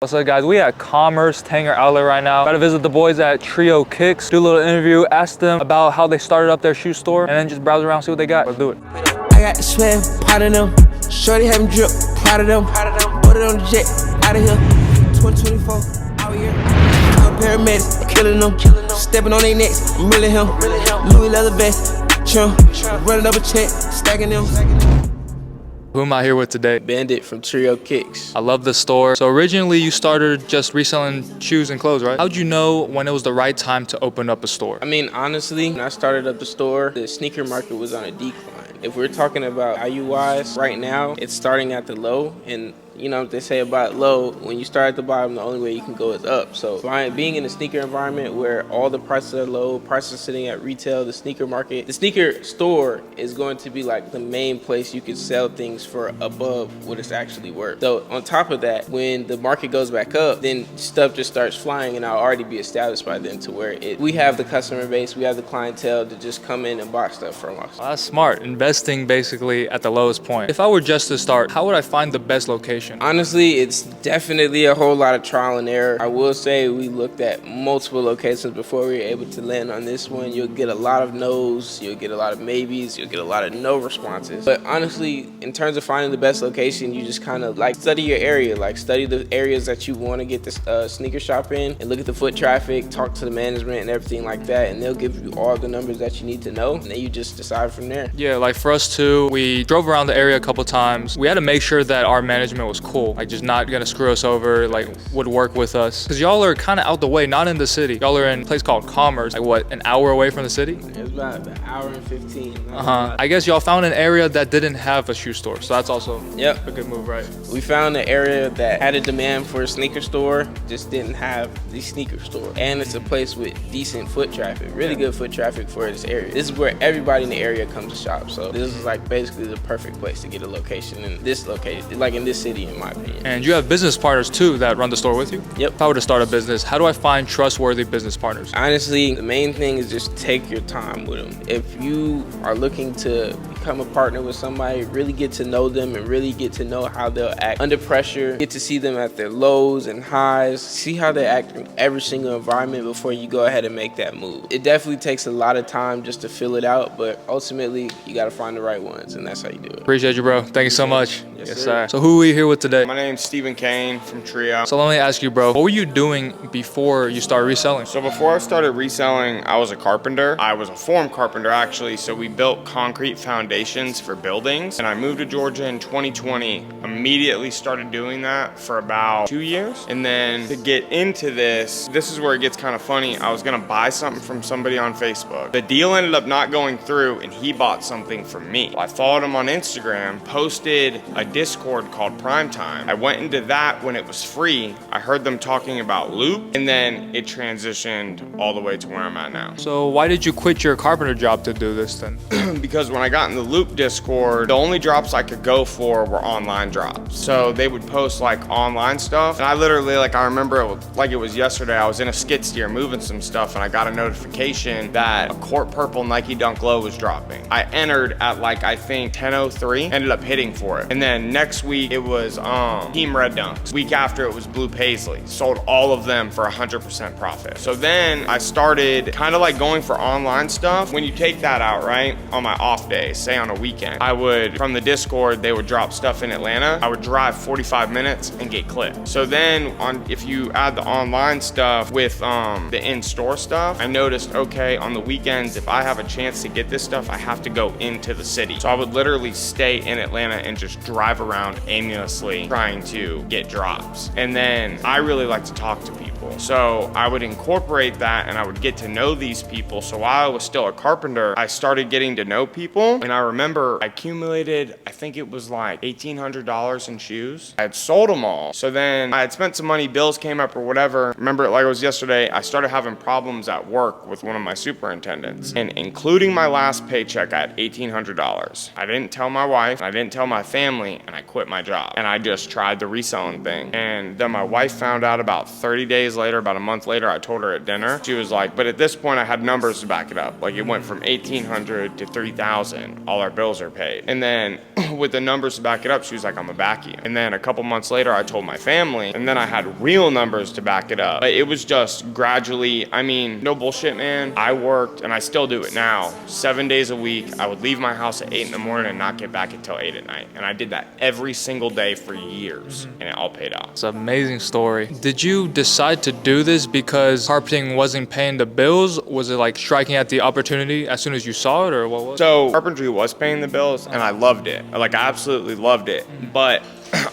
What's up guys, we at Commerce Tanger Outlet right now. About to visit the boys at Trio Kicks, do a little interview, ask them about how they started up their shoe store, and then just browse around, see what they got. Let's do it. I got the swag, pot of them. Shorty having drip, proud of them. Put it on the jet, out of here. 2024, out here. Paramedics, killing them. Stepping on their necks, I'm really him. Louis leather vest, trim. Running up a check, stacking them. Who am I here with today? Bandit from Trio Kicks. I love this store. So originally you started just reselling shoes and clothes, right? How'd you know when it was the right time to open up a store? I mean, honestly, when I started up the store, the sneaker market was on a decline. If we're talking about value-wise, right now, it's starting at the low, and you know what they say about low, when you start at the bottom, the only way you can go is up. So being in a sneaker environment where all the prices are low, prices are sitting at retail, the sneaker market, the sneaker store is going to be like the main place you can sell things for above what it's actually worth. So on top of that, when the market goes back up, then stuff just starts flying, and I'll already be established by then to where we have the customer base, we have the clientele to just come in and buy stuff from us. Well, that's smart, investing basically at the lowest point. If I were just to start, how would I find the best location? Honestly, it's definitely a whole lot of trial and error. I will say we looked at multiple locations before we were able to land on this one. You'll get a lot of no's, you'll get a lot of maybes, you'll get a lot of no responses. But honestly, in terms of finding the best location, you just kind of like study your area, like study the areas that you want to get this sneaker shop in, and look at the foot traffic, talk to the management and everything like that, and they'll give you all the numbers that you need to know, and then you just decide from there. Yeah, like for us too, we drove around the area a couple times. We had to make sure that our management was cool, like just not gonna screw us over, like would work with us. Because y'all are kind of out the way, not in the city. Y'all are in a place called Commerce, like what, an hour away from the city? It's about an hour and 15. I guess y'all found an area that didn't have a shoe store, so that's also a good move, right? We found an area that had a demand for a sneaker store, just didn't have the sneaker store. And it's a place with decent foot traffic, really good foot traffic for this area. This is where everybody in the area comes to shop. So this is like basically the perfect place to get a location in this location, like in this city in my opinion. And you have business partners too that run the store with you? Yep. If I were to start a business, how do I find trustworthy business partners? Honestly, the main thing is just take your time with them. If you are looking to become a partner with somebody, really get to know them and really get to know how they'll act under pressure, get to see them at their lows and highs, see how they act in every single environment before you go ahead and make that move. It definitely takes a lot of time just to fill it out, but ultimately you got to find the right ones, and that's how you do it. Appreciate you, bro. Thank you so much. Yes, sir. So who are we here with today? My name's Stephen Kane from Trio. So let me ask you, bro, what were you doing before you started reselling? So before I started reselling, I was a carpenter. I was a form carpenter actually, so we built concrete foundations for buildings. And I moved to Georgia in 2020, immediately started doing that for about 2 years. And then to get into this is where it gets kind of funny. I was gonna buy something from somebody on Facebook. The deal ended up not going through, and he bought something from me. I followed him on Instagram, posted a Discord called Primetime. I went into that when it was free. I heard them talking about Loop, and then it transitioned all the way to where I'm at now. So why did you quit your carpenter job to do this then? Because when I got in the Loop Discord, the only drops I could go for were online drops. So they would post like online stuff, and I literally, like I remember it like it was yesterday, I was in a skid steer moving some stuff, and I got a notification that a Court Purple Nike Dunk Low was dropping. I entered at like, I think 10:03, ended up hitting for it. And then next week it was Team Red Dunks. Week after it was Blue Paisley. Sold all of them for 100% profit. So then I started kind of like going for online stuff. When you take that out, right, on my off days, say on a weekend, I would, from the Discord, they would drop stuff in Atlanta. I would drive 45 minutes and get clipped. So then if you add the online stuff with the in-store stuff, I noticed, okay, on the weekends, if I have a chance to get this stuff, I have to go into the city. So I would literally stay in Atlanta and just drive around aimlessly trying to get drops. And then I really like to talk to people. So I would incorporate that, and I would get to know these people. So while I was still a carpenter, I started getting to know people. And I remember I accumulated, I think it was like $1,800 in shoes. I had sold them all. So then I had spent some money, bills came up or whatever. Remember it like it was yesterday, I started having problems at work with one of my superintendents. And including my last paycheck, I had $1,800. I didn't tell my wife, I didn't tell my family, and I quit my job. And I just tried the reselling thing. And then my wife found out about 30 days days later, about a month later, I told her at dinner. She was like, but at this point I had numbers to back it up. Like, it went from 1,800 to 3,000. All our bills are paid. And then with the numbers to back it up, she was like, I'm gonna back you. And then a couple months later, I told my family, and then I had real numbers to back it up. But it was just gradually, I mean, no bullshit, man. I worked, and I still do it now, 7 days a week. I would leave my house at 8 in the morning and not get back until 8 at night. And I did that every single day for years, and it all paid off. It's an amazing story. Did you decide to do this because carpenting wasn't paying the bills? Was it like striking at the opportunity as soon as you saw it, or what was it? So carpentry was paying the bills, and I loved it. Like, I absolutely loved it. But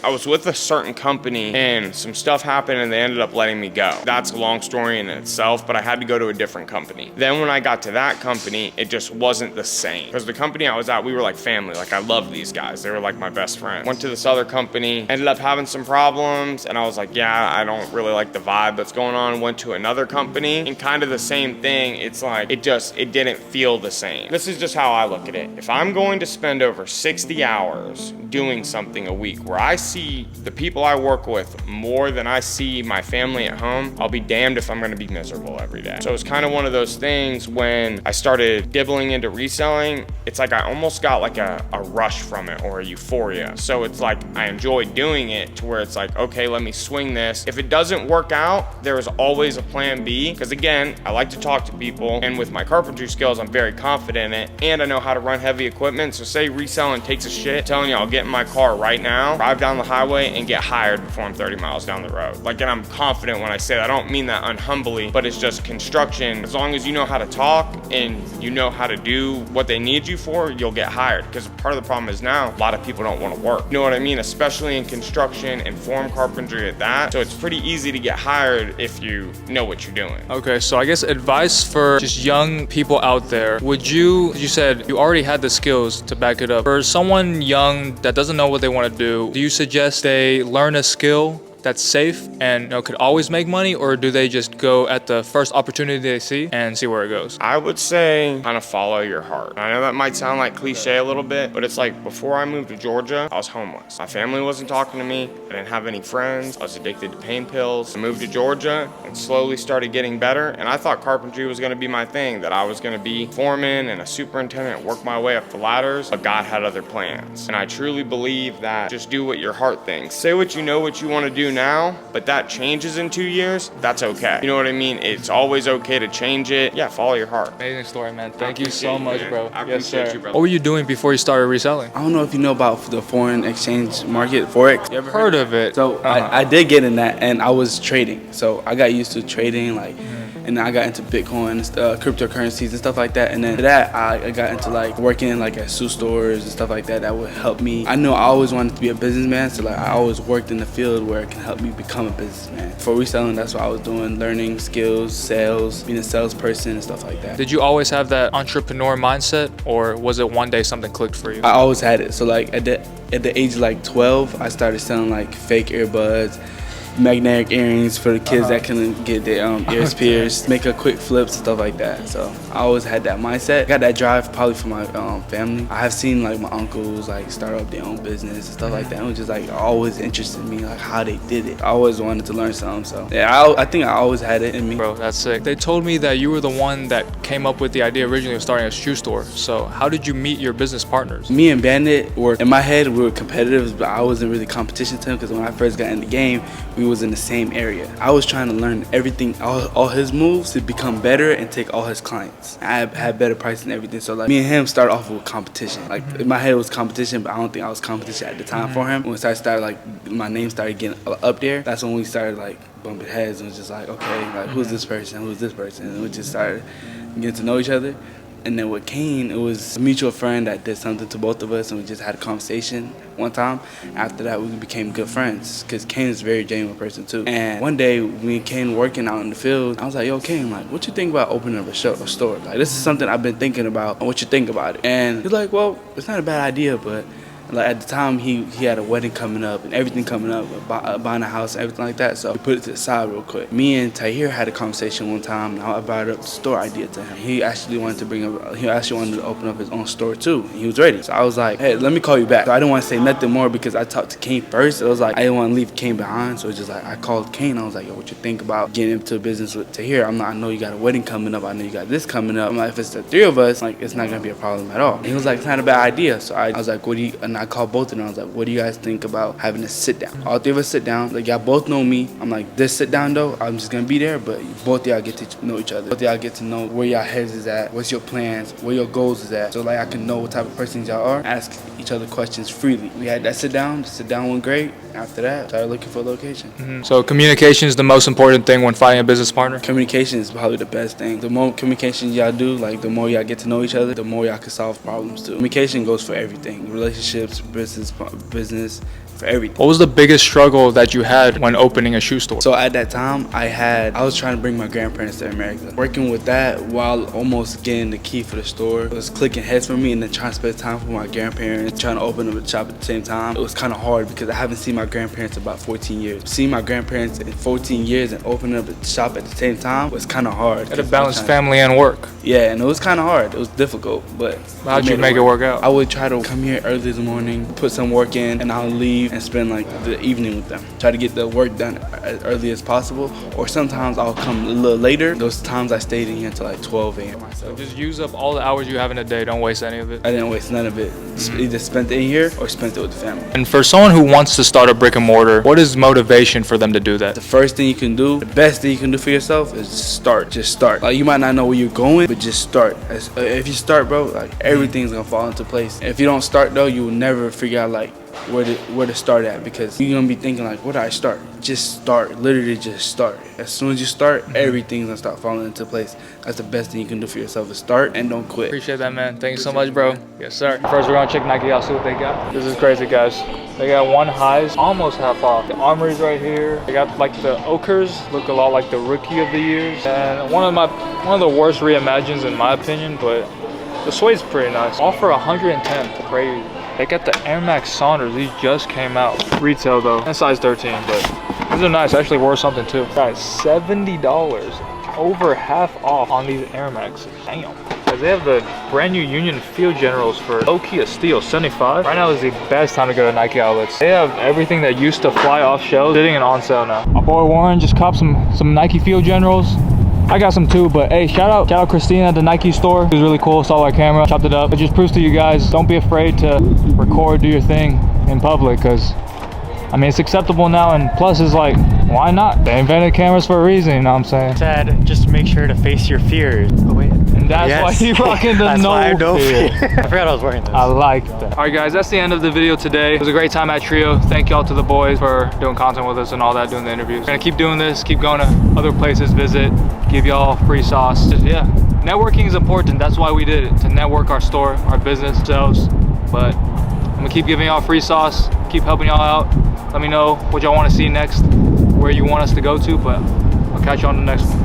I was with a certain company and some stuff happened and they ended up letting me go. That's a long story in itself, but I had to go to a different company. Then when I got to that company, it just wasn't the same. Because the company I was at, we were like family. Like, I loved these guys. They were like my best friends. Went to this other company, ended up having some problems, and I was like, yeah, I don't really like the vibe that's going on. Went to another company and kind of the same thing. It's like, it didn't feel the same. This is just how I look at it. If I'm going to spend over 60 hours doing something a week where I see the people I work with more than I see my family at home, I'll be damned if I'm gonna be miserable every day. So it's kind of one of those things. When I started dibbling into reselling, it's like I almost got like a rush from it, or a euphoria. So it's like I enjoyed doing it to where it's like, okay, let me swing this. If it doesn't work out, there is always a plan B, because again, I like to talk to people, and with my carpentry skills, I'm very confident in it, and I know how to run heavy equipment. So say reselling takes a shit, I'm telling you, I'll get in my car right now, drive down the highway, and get hired before I'm 30 miles down the road. Like, and I'm confident when I say that. I don't mean that unhumbly, but it's just construction. As long as you know how to talk and you know how to do what they need you for, you'll get hired. Because part of the problem is now, a lot of people don't want to work. You know what I mean? Especially in construction and form carpentry at that. So it's pretty easy to get hired if you know what you're doing. Okay, so I guess advice for just young people out there. You said you already had the skills to back it up. For someone young that doesn't know what they want to do you suggest they learn a skill that's safe and could always make money, or do they just go at the first opportunity they see and see where it goes? I would say kind of follow your heart. I know that might sound like cliche a little bit, but it's like, before I moved to Georgia, I was homeless. My family wasn't talking to me. I didn't have any friends. I was addicted to pain pills. I moved to Georgia and slowly started getting better, and I thought carpentry was gonna be my thing, that I was gonna be foreman and a superintendent, work my way up the ladders, but God had other plans. And I truly believe that just do what your heart thinks. Say what you know what you wanna do now, but that changes in 2 years, that's okay. You know what I mean? It's always okay to change it. Yeah, follow your heart. Amazing story, man. Thank you so much, bro. I appreciate you, brother. What were you doing before you started reselling? I don't know if you know about the foreign exchange market, Forex. You ever heard of it? So I did get in that, and I was trading. So I got used to trading, like, and then I got into Bitcoin, cryptocurrencies and stuff like that. And then after that, I got into like working like at shoe stores and stuff like that. That would help me. I know I always wanted to be a businessman, so like I always worked in the field where it can help me become a businessman. For reselling, that's what I was doing, learning skills, sales, being a salesperson and stuff like that. Did you always have that entrepreneur mindset, or was it one day something clicked for you? I always had it. So like at the age of like 12, I started selling like fake earbuds, magnetic earrings for the kids that couldn't get their ears pierced, make a quick flips, stuff like that. So I always had that mindset. I got that drive probably from my family. I have seen like my uncles like start up their own business and stuff like that. It was just like always interested me, like how they did it. I always wanted to learn something. So yeah, I think I always had it in me. Bro, that's sick. They told me that you were the one that came up with the idea originally of starting a shoe store. So how did you meet your business partners? Me and Bandit were, in my head, we were competitors, but I wasn't really competition to him, because when I first got in the game, we was in the same area. I was trying to learn everything, all his moves, to become better and take all his clients. I had better prices and everything. So like me and him started off with competition. Like in my head it was competition, but I don't think I was competition at the time for him. When I started like my name started getting up there, that's when we started like bumping heads, and it was just like, okay, like who's this person? Who's this person? And we just started getting to know each other. And then with Kane, it was a mutual friend that did something to both of us, and we just had a conversation one time. After that, we became good friends, because Kane is a very genuine person too. And one day, me and Kane working out in the field, I was like, yo, Kane, like, what you think about opening up a store? Like, this is something I've been thinking about, and what you think about it? And he's like, well, it's not a bad idea, but Like at the time, he had a wedding coming up and everything coming up, buying a house and everything like that. So we put it to the side real quick. Me and Tahir had a conversation one time, and I brought up the store idea to him. He actually wanted to open up his own store too. And he was ready. So I was like, hey, let me call you back. So I didn't want to say nothing more because I talked to Kane first. It was like I didn't want to leave Kane behind. So it's just like I called Kane. I was like, yo, what you think about getting into a business with Tahir? I know you got a wedding coming up. I know you got this coming up. I'm like, if it's the three of us, like it's not gonna be a problem at all. And he was like, it's not a bad idea. So I was like, and I called both of them. I was like, what do you guys think about having a sit down? All three of us sit down. Like y'all both know me. I'm like, this sit down though, I'm just gonna be there, but both of y'all get to know each other. Both of y'all get to know where y'all heads is at, what's your plans, where your goals is at. So like I can know what type of persons y'all are, ask each other questions freely. We had that sit down. The sit down went great. After that, started looking for a location. So communication is the most important thing when finding a business partner? Communication is probably the best thing. The more communication y'all do, like the more y'all get to know each other, the more y'all can solve problems too. Communication goes for everything. Relationships, business, for everything. What was the biggest struggle that you had when opening a shoe store? So at that time, I was trying to bring my grandparents to America. Working with that while almost getting the key for the store, it was clicking heads for me, and then trying to spend time with my grandparents, trying to open up a shop at the same time. It was kind of hard because I haven't seen my grandparents in about 14 years. Seeing my grandparents in 14 years and opening up a shop at the same time was kind of hard. Had to balance family and work. Yeah, and it was kind of hard. It was difficult, but how'd you make it work out? I would try to come here early in the morning, put some work in, and I'll leave and spend like the evening with them. Try to get the work done as early as possible, or sometimes I'll come a little later. Those times I stayed in here until like 12 a.m. So just use up all the hours you have in a day. Don't waste any of it. I didn't waste none of it. Either spent it in here or spent it with the family. And for someone who wants to start a brick and mortar, what is motivation for them to do that? The first thing you can do, the best thing you can do for yourself is start. Just start. Like you might not know where you're going, but just start. If you start, bro, like everything's gonna fall into place. If you don't start though, you will never figure out like where to start at, because you're gonna be thinking like, where do I start? Just start. Literally just start. As soon as you start, everything's gonna start falling into place. That's the best thing you can do for yourself, is start and don't quit. Appreciate that, man. Thank you so much, bro. Yes, sir. First, we're gonna check Nike out, see what they got. This is crazy, guys. They got one highs, almost half off. The Armory's right here. They got like the Ochres, look a lot like the Rookie of the Years. And one of the worst reimagines in my opinion, but the suede's pretty nice. All for 110, crazy. They got the Air Max Saunders. These just came out. Retail though, and size 13, but these are nice. Actually worth something too. Guys, $70, over half off on these Air Maxes. Damn. Guys, they have the brand new Union Field Generals for low-key a steal, 75. Right now is the best time to go to Nike outlets. They have everything that used to fly off shelves sitting and on sale now. My boy Warren just copped some Nike Field Generals. I got some too, but hey, shout out Christina at the Nike store. It was really cool, saw our camera, chopped it up. It just proves to you guys, don't be afraid to record, do your thing in public, because I mean, it's acceptable now, and plus it's like, why not? They invented cameras for a reason, you know what I'm saying? Said, just make sure to face your fears. Oh wait. And that's why he rocking the no fear. I forgot I was wearing this. I like that. All right, guys, that's the end of the video today. It was a great time at Trio. Thank y'all to the boys for doing content with us and all that, doing the interviews. We're gonna keep doing this, keep going to other places, visit, give y'all free sauce. Just, yeah, networking is important. That's why we did it, to network our store, our business, sales. But I'm gonna keep giving y'all free sauce, keep helping y'all out. Let me know what y'all want to see next, where you want us to go to, but I'll catch you on the next one.